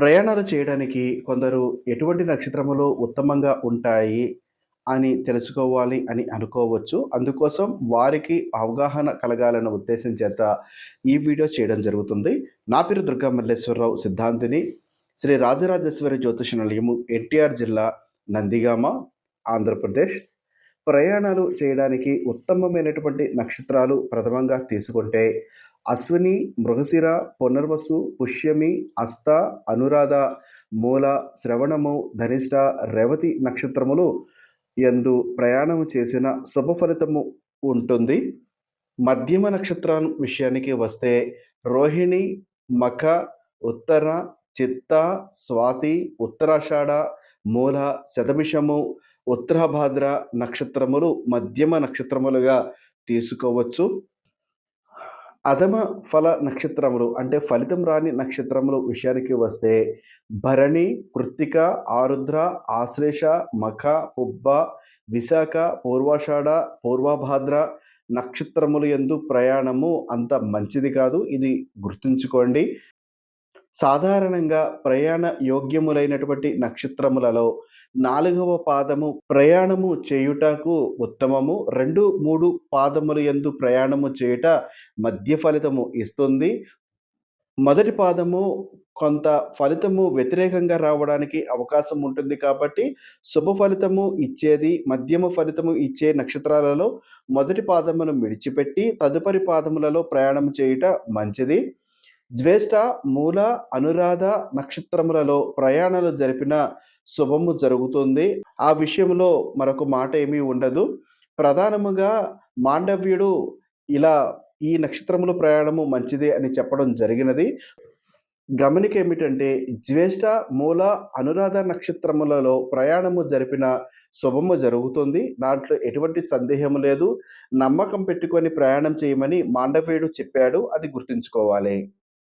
ప్రయాణాలు చేయడానికి కొందరు ఎటువంటి నక్షత్రములు ఉత్తమంగా ఉంటాయి అని తెలుసుకోవాలి అని అనుకోవచ్చు. అందుకోసం వారికి అవగాహన కలగాలన్న ఉద్దేశం చేత ఈ వీడియో చేయడం జరుగుతుంది. నా పేరు దుర్గా మల్లేశ్వరరావు సిద్ధాంతిని. శ్రీ రాజరాజేశ్వరి జ్యోతిష నిలయము, ఎన్టీఆర్ జిల్లా, నందిగామ, ఆంధ్రప్రదేశ్. ప్రయాణాలు చేయడానికి ఉత్తమమైనటువంటి నక్షత్రాలు ప్రథమంగా తీసుకుంటే అశ్విని, మృగశిర, పునర్వసు, పుష్యమి, హస్త, అనురాధ, మూల, శ్రవణము, ధనిష్ట, రేవతి నక్షత్రములు యందు ప్రయాణము చేసిన శుభ ఫలితము ఉంటుంది. మధ్యమ నక్షత్రం విషయానికి వస్తే రోహిణి, మఖ, ఉత్తర, చిత్త, స్వాతి, ఉత్తరాషాఢ, మూల, శతభిషము, ఉత్తరాభాద్ర నక్షత్రములు మధ్యమ నక్షత్రములుగా తీసుకోవచ్చు. అధమ ఫల నక్షత్రములు అంటే ఫలితం రాని నక్షత్రములు విషయానికి వస్తే భరణి, కృత్తిక, ఆరుద్ర, ఆశ్లేష, మఖ, పుబ్బ, విశాఖ, పూర్వాషాఢ, పూర్వభాద్ర నక్షత్రములు యందు ప్రయాణము అంత మంచిది కాదు. ఇది గుర్తుంచుకోండి. సాధారణంగా ప్రయాణ యోగ్యములైనటువంటి నక్షత్రములలో 4వ పాదము ప్రయాణము చేయుటకు ఉత్తమము. 2, 3 పాదముల యందు ప్రయాణము చేయుట మధ్య ఫలితము ఇస్తుంది. మొదటి పాదము కొంత ఫలితము వ్యతిరేకంగా రావడానికి అవకాశం ఉంటుంది కాబట్టి శుభ ఫలితము ఇచ్చేది, మధ్యమ ఫలితము ఇచ్చే నక్షత్రాలలో మొదటి పాదమును విడిచిపెట్టి తదుపరి పాదములలో ప్రయాణం చేయుట మంచిది. జ్యేష్ఠ, మూల, అనురాధ నక్షత్రములలో ప్రయాణాలు జరిపిన శుభము జరుగుతుంది. ఆ విషయంలో మరొక మాట ఏమీ ఉండదు. ప్రధానముగా మాండవ్యుడు ఇలా ఈ నక్షత్రముల ప్రయాణము మంచిదే అని చెప్పడం జరిగినది. గమనిక ఏమిటంటే జ్యేష్ఠ, మూల, అనురాధ నక్షత్రములలో ప్రయాణము జరిపిన శుభము జరుగుతుంది. దాంట్లో ఎటువంటి సందేహము లేదు. నమ్మకం పెట్టుకొని ప్రయాణం చేయమని మాండవ్యుడు చెప్పాడు. అది గుర్తుంచుకోవాలి.